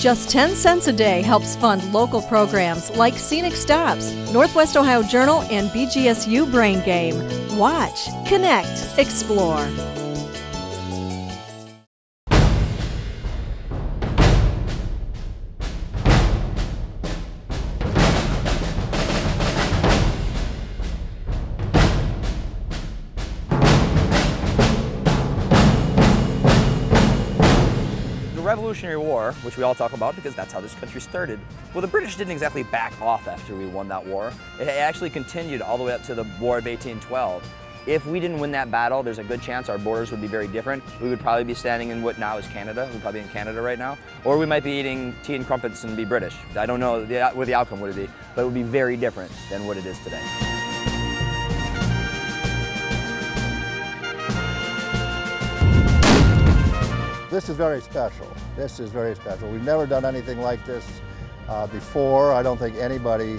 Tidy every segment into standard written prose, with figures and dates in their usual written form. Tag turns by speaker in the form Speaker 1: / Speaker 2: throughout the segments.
Speaker 1: Just 10 cents a day helps fund local programs like Scenic Stops, Northwest Ohio Journal, and BGSU Brain Game. Watch, connect, explore.
Speaker 2: The Revolutionary War, which we all talk about because that's how this country started, well, the British didn't exactly back off after we won that war. It actually continued all the way up to the War of 1812. If we didn't win that battle, there's a good chance our borders would be very different. We would probably be standing in what now is Canada. We're probably in Canada right now. Or we might be eating tea and crumpets and be British. I don't know what the outcome would be, but it would be very different than what it is today.
Speaker 3: This is very special. This is very special. We've never done anything like this before. I don't think anybody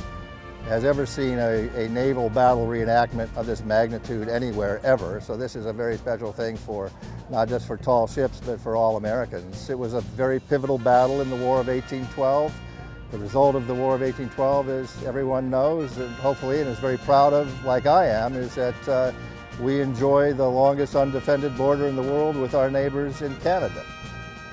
Speaker 3: has ever seen a naval battle reenactment of this magnitude anywhere, ever. So this is a very special thing for, not just for tall ships, but for all Americans. It was a very pivotal battle in the War of 1812. The result of the War of 1812 is, everyone knows, and hopefully, and is very proud of, like I am, is that we enjoy the longest undefended border in the world with our neighbors in Canada.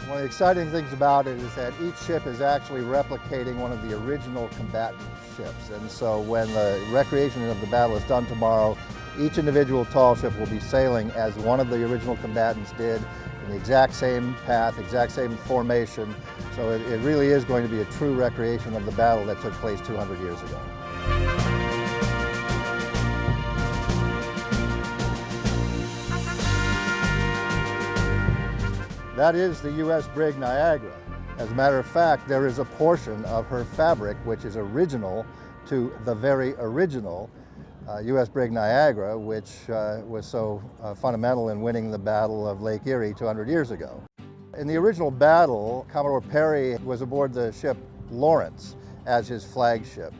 Speaker 3: One of the exciting things about it is that each ship is actually replicating one of the original combatant ships. And so when the recreation of the battle is done tomorrow, each individual tall ship will be sailing as one of the original combatants did, in the exact same path, exact same formation. So it really is going to be a true recreation of the battle that took place 200 years ago. That is the U.S. brig Niagara. As a matter of fact, there is a portion of her fabric which is original to the very original U.S. brig Niagara, which was so fundamental in winning the Battle of Lake Erie 200 years ago. In the original battle, Commodore Perry was aboard the ship Lawrence as his flagship,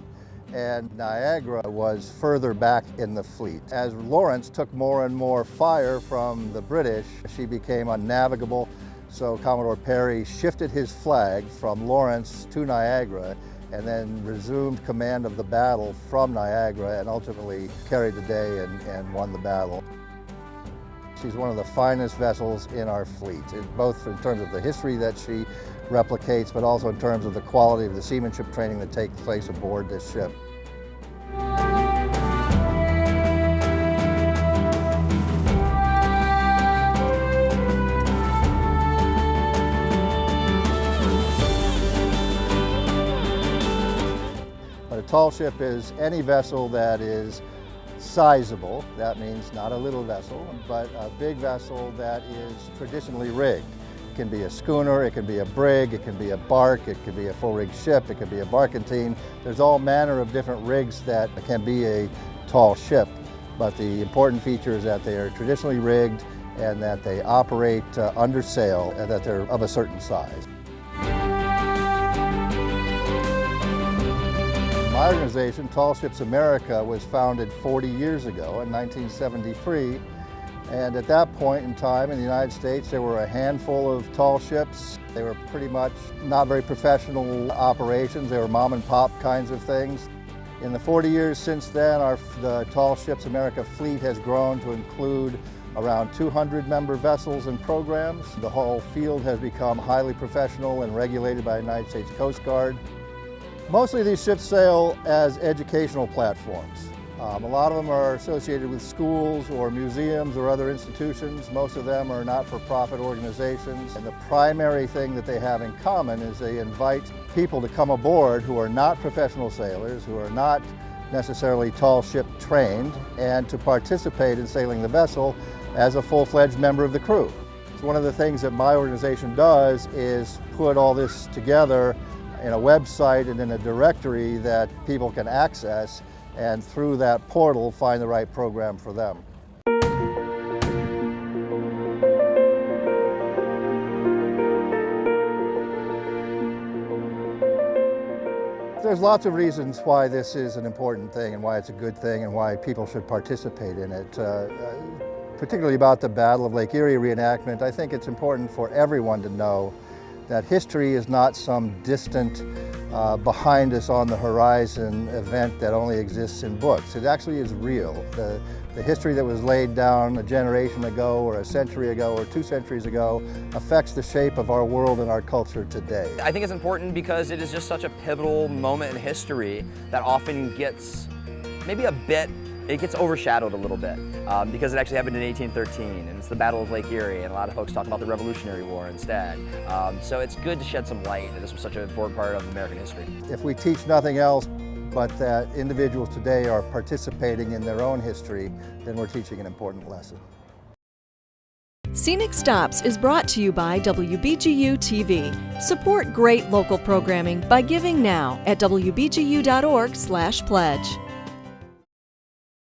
Speaker 3: and Niagara was further back in the fleet. As Lawrence took more and more fire from the British, she became unnavigable. So Commodore Perry shifted his flag from Lawrence to Niagara and then resumed command of the battle from Niagara and ultimately carried the day and won the battle. She's one of the finest vessels in our fleet, both in terms of the history that she replicates, but also in terms of the quality of the seamanship training that takes place aboard this ship. A tall ship is any vessel that is sizable. That means not a little vessel, but a big vessel that is traditionally rigged. It can be a schooner, it can be a brig, it can be a bark, it can be a full-rigged ship, it can be a barkentine. There's all manner of different rigs that can be a tall ship, but the important feature is that they are traditionally rigged and that they operate under sail and that they're of a certain size. My organization, Tall Ships America, was founded 40 years ago in 1973, and at that point in time in the United States there were a handful of tall ships. They were pretty much not very professional operations. They were mom and pop kinds of things. In the 40 years since then, the Tall Ships America fleet has grown to include around 200 member vessels and programs. The whole field has become highly professional and regulated by the United States Coast Guard. Mostly these ships sail as educational platforms. A lot of them are associated with schools or museums or other institutions. Most of them are not-for-profit organizations. And the primary thing that they have in common is they invite people to come aboard who are not professional sailors, who are not necessarily tall ship trained, and to participate in sailing the vessel as a full-fledged member of the crew. So one of the things that my organization does is put all this together in a website and in a directory that people can access, and through that portal find the right program for them. There's lots of reasons why this is an important thing and why it's a good thing and why people should participate in it. Particularly about the Battle of Lake Erie reenactment, I think it's important for everyone to know that history is not some distant, behind us on the horizon event that only exists in books. It actually is real. The history that was laid down a generation ago or a century ago or 2 centuries ago affects the shape of our world and our culture today.
Speaker 2: I think it's important because it is just such a pivotal moment in history that often gets maybe it gets overshadowed a little bit because it actually happened in 1813 and it's the Battle of Lake Erie, and a lot of folks talk about the Revolutionary War instead. So it's good to shed some light that this was such an important part of American history.
Speaker 3: If we teach nothing else but that individuals today are participating in their own history, then we're teaching an important lesson.
Speaker 1: Scenic Stops is brought to you by WBGU-TV. Support great local programming by giving now at wbgu.org/pledge.